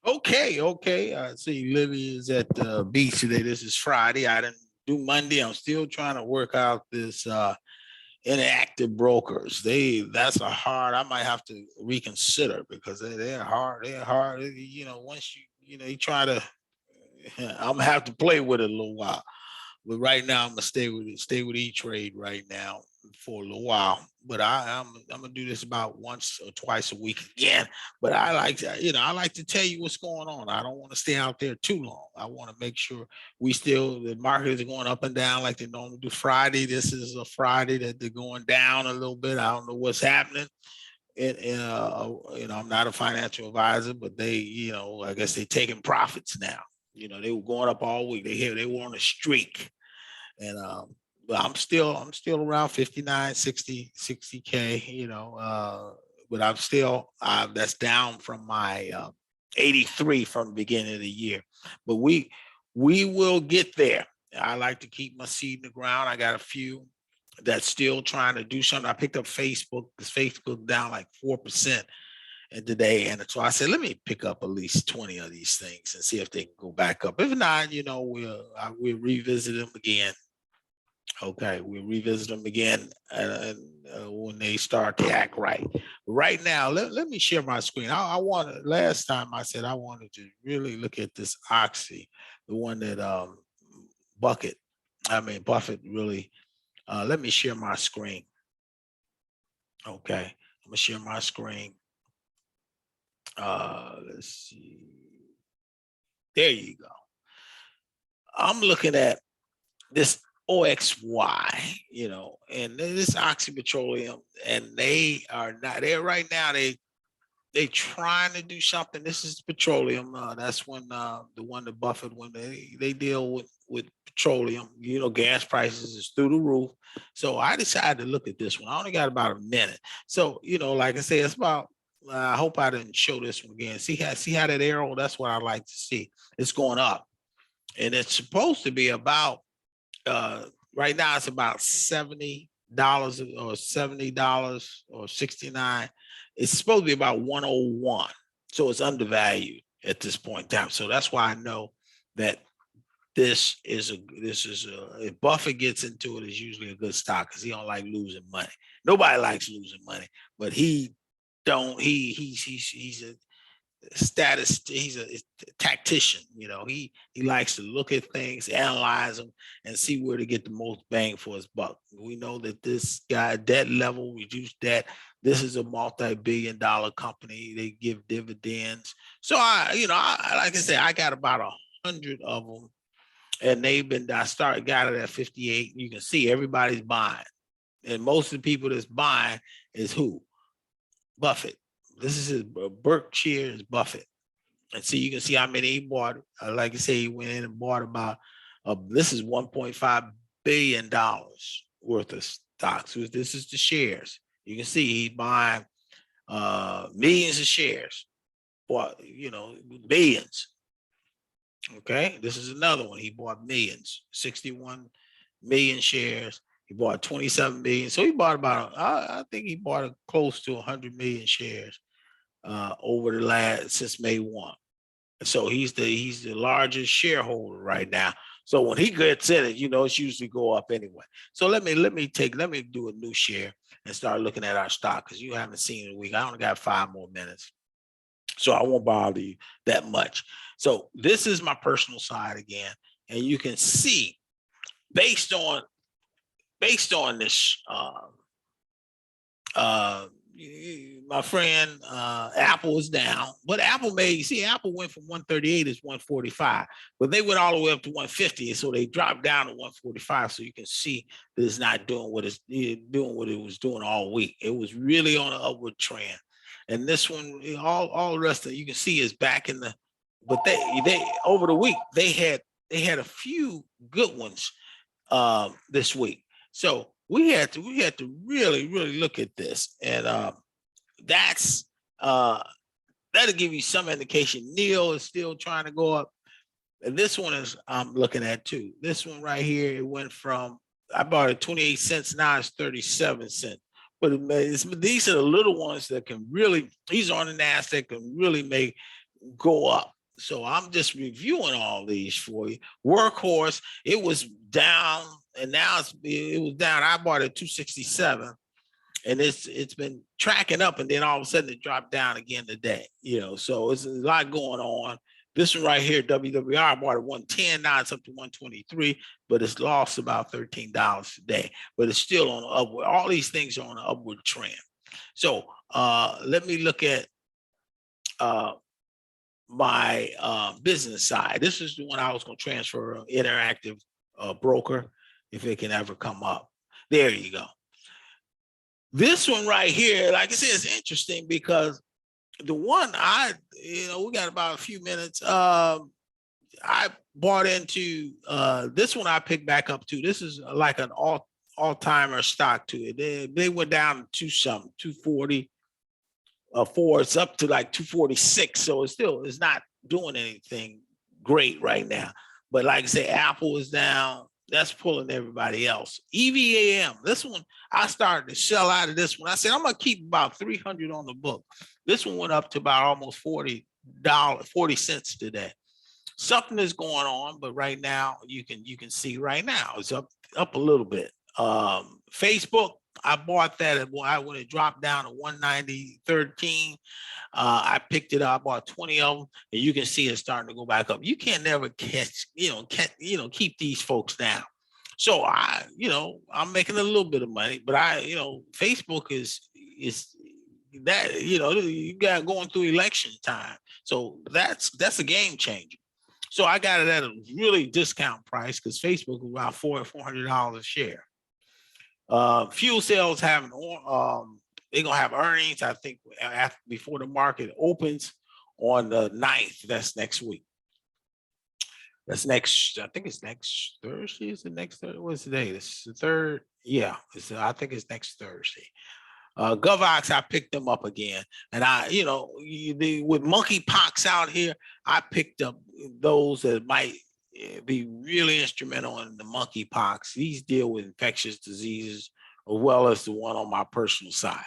Okay, okay. I see Livy is at the beach today. This is Friday. I didn't do Monday. I'm still trying to work out this interactive brokers. That's a hard. I might have to reconsider because they're hard. They're hard. Once you try to, I'm gonna have to play with it a little while. But right now, I'm gonna stay with E Trade right now for a little while. But I'm gonna do this about once or twice a week again. But I like to tell you what's going on. I don't want to stay out there too long. I want to make sure the market is going up and down like they normally do. Friday, this is a Friday that they're going down a little bit. I don't know what's happening. I'm not a financial advisor, but I guess they're taking profits now. They were going up all week. They were on a streak, and but I'm still around 59, 60K, but that's down from my 83 from the beginning of the year. But we will get there. I like to keep my seed in the ground. I got a few that's still trying to do something. I picked up Facebook because Facebook down like 4% and today. And so I said, let me pick up at least 20 of these things and see if they can go back up. If not, we'll revisit them again. Okay, we'll revisit them again when they start to act right. Right now, let me share my screen. Last time I said I wanted to really look at this OXY, the one that Buffett really, let me share my screen. Okay, I'm gonna share my screen. Let's see. There you go. I'm looking at this OXY, and this Oxy Petroleum, and they're right now, they trying to do something. This is petroleum. That's when the one that Buffett, when they deal with petroleum, gas prices is through the roof. So I decided to look at this one. I only got about a minute. So, like I say, it's about, I hope I didn't show this one again. See how that arrow, that's what I like to see. It's going up. And it's supposed to be about, right now it's about $70 or $70 or 69. It's supposed to be about 101. So it's undervalued at this point in time. So that's why I know that if Buffett gets into it, it's usually a good stock because he don't like losing money. Nobody likes losing money, but he's a he's a tactician. He likes to look at things, analyze them, and see where to get the most bang for his buck. We know that this guy, debt level, reduced debt. This is a multi-billion-dollar company. They give dividends. So like I said, I got about 100 of them, and got it at 58. You can see everybody's buying, and most of the people that's buying is who? Buffett. This is his Berkshire's Buffett. And see, you can see how many he bought. Like I say, he went in and bought about, this is $1.5 billion worth of stocks. This is the shares. You can see he's buying millions of shares, billions. Okay, this is another one. He bought millions, 61 million shares. He bought 27 million. So he bought I think he bought close to 100 million shares over since May 1. So he's the largest shareholder right now. So when he gets in it, it's usually go up anyway. So let me do a new share and start looking at our stock because you haven't seen it in a week. I only got 5 more minutes. So I won't bother you that much. So this is my personal side again. And you can see based on this my friend, Apple is down, but Apple went from 138 to 145, but they went all the way up to 150, so they dropped down to 145. So you can see that it's not doing what it was doing all week. It was really on an upward trend, and this one, all the rest of it, you can see is back in the. But they over the week they had a few good ones this week, so we had to really look at this, and that'll give you some indication. Neil is still trying to go up, and this one is I'm looking at too. This one right here, it went from, I bought it 28 cents, now it's 37 cents. But these are the little ones that can really, these are on the NASDAQ, can really go up. So I'm just reviewing all these for you. Workhorse, it was down, and now it was down. I bought it at 267, and it's been tracking up, and then all of a sudden it dropped down again today. So it's a lot going on. This one right here, WWR, I bought it 110. Now it's up to 123, but it's lost about $13 today. But it's still on the upward. All these things are on an upward trend. So let me look at my business side. This is the one I was going to transfer interactive broker if it can ever come up. There you go. This one right here, like I said, is interesting because the one we got about a few minutes. I bought into this one. I picked back up to. This is like an all-timer stock to it. They went down to something 240. For it's up to like 246, so it's not doing anything great right now. But like I say, Apple is down. That's pulling everybody else. EVAM, this one, I started to sell out of this one. I said I'm gonna keep about 300 on the book. This one went up to about almost $40, 40 cents today. Something is going on, but right now you can see right now it's up a little bit. Facebook, I bought that when it dropped down to 190.13. I picked it up, I bought 20 of them, and you can see it starting to go back up. You can't never keep these folks down. So I'm making a little bit of money, but Facebook is that, you got going through election time. So that's a game changer. So I got it at a really discount price because Facebook was about $400 a share. Fuel cells having they're gonna have earnings, I think, before the market opens on the 9th. That's next week. I think it's next Thursday. Is it next Thursday? What's the day? It's the 3rd. Yeah, I think it's next Thursday. GovOx, I picked them up again. And with monkeypox out here, I picked up those that might be really instrumental in the monkeypox. These deal with infectious diseases as well as the one on my personal side.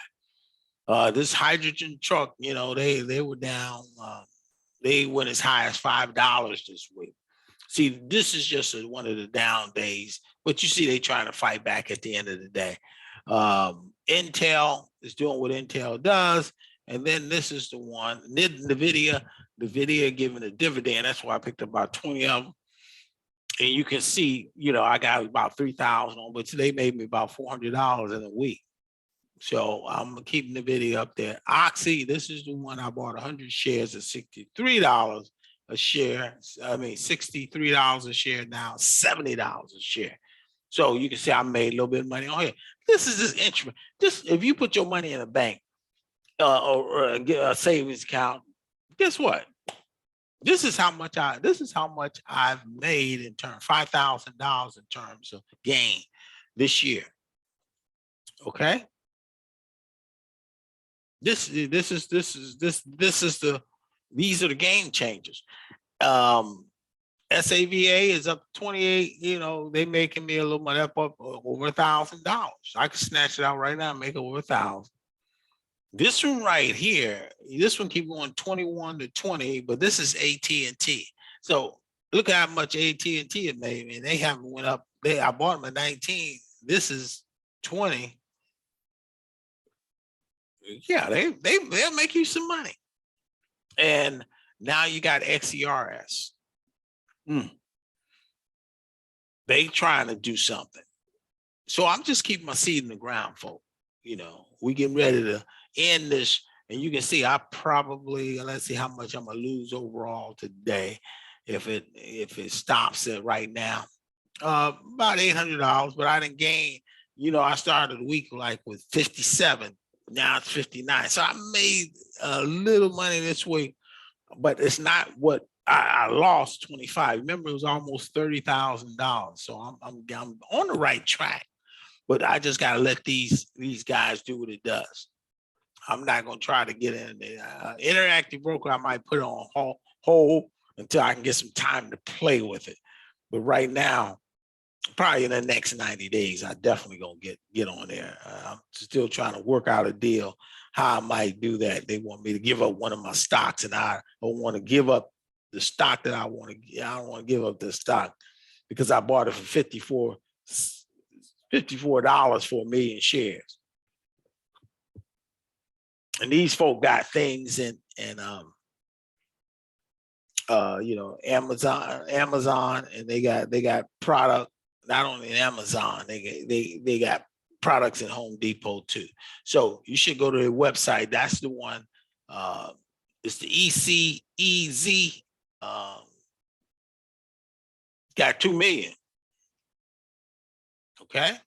This hydrogen truck, they were down. They went as high as $5 this week. See, this is just one of the down days, but you see they trying to fight back at the end of the day. Intel is doing what Intel does. And then this is the one, NVIDIA giving a dividend. That's why I picked up about 20 of them. And you can see, I got about 3,000 on, but they made me about $400 in a week. So I'm keeping NVIDIA up there. OXY, this is the one I bought 100 shares at $63 a share. I mean, $63 a share now, $70 a share. So you can see I made a little bit of money on here. This is just interesting. Just if you put your money in a bank or get a savings account, guess what? This is how much I've made in terms $5,000 in terms of gain this year. Okay. These are the game changers. SAVA is up 28. They making me a little money up over $1,000. I can snatch it out right now and make over 1,000. This one right here, this one keep going 21 to 20, but this is AT&T. So look how much AT&T had made me. They haven't went up. I bought them at 19. This is 20. Yeah, they'll make you some money. And now you got XERS. They trying to do something. So I'm just keeping my seed in the ground, folks. We getting ready to end this, and you can see I probably, let's see how much I'm gonna lose overall today if it stops it right now. About $800, but I didn't gain. I started the week like with 57. Now it's 59. So I made a little money this week, but it's not what I lost 25. Remember, it was almost $30,000. So I'm on the right track, but I just got to let these guys do what it does. I'm not going to try to get in there. Interactive broker, I might put it on hold until I can get some time to play with it. But right now, probably in the next 90 days, I definitely going to get on there. I'm still trying to work out a deal, how I might do that. They want me to give up one of my stocks, and I don't want to give up the stock that I want to. I don't want to give up the stock because I bought it for $54 for 1 million shares. And these folk got things in you know, Amazon, and they got product not only in Amazon, they got products in Home Depot too. So you should go to their website. That's the one. It's the ECEZ. Got 2 million. Okay.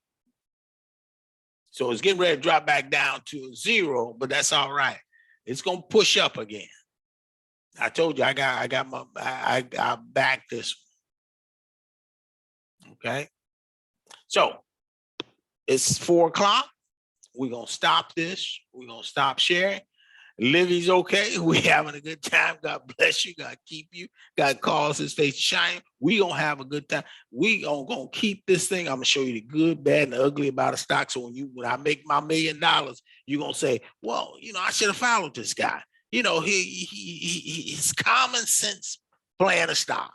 So it's getting ready to drop back down to 0, but that's all right. It's gonna push up again. I told you I backed this one. Okay. So it's 4 o'clock. We're gonna stop this. We're gonna stop sharing. Livy's okay. We having a good time. God bless you. God keep you. God cause his face to shine. We gonna have a good time. We gonna keep this thing. I'm gonna show you the good, bad, and the ugly about a stock. So when I make my $1 million, you're gonna say, well, you know, I should have followed this guy. You know, he's common sense playing a stock.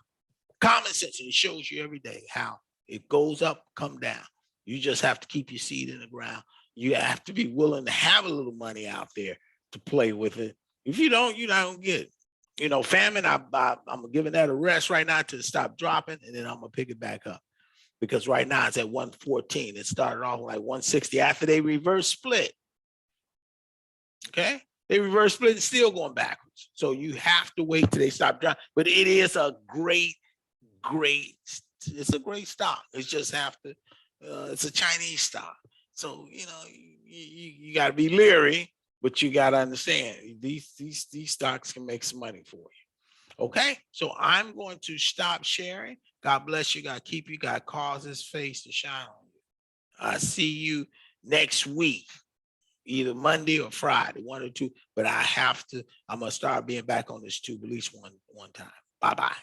Common sense, and it shows you every day how it goes up, come down. You just have to keep your seed in the ground. You have to be willing to have a little money out there to play with it. If you don't, you're not gonna get it. You know, famine, I'm giving that a rest right now to stop dropping, and then I'm gonna pick it back up. Because right now it's at 114. It started off like 160 after they reverse split. Okay? They reverse split and still going backwards. So you have to wait till they stop dropping. But it is a great, it's a great stock. It's just have to, it's a Chinese stock. So, you know, you got to be leery, but you got to understand these stocks can make some money for you. Okay? So I'm going to stop sharing. God bless you. God keep you. God cause his face to shine on you. I see you next week. Either Monday or Friday, 1 or 2, but I'm gonna start being back on this tube at least one time. Bye-bye.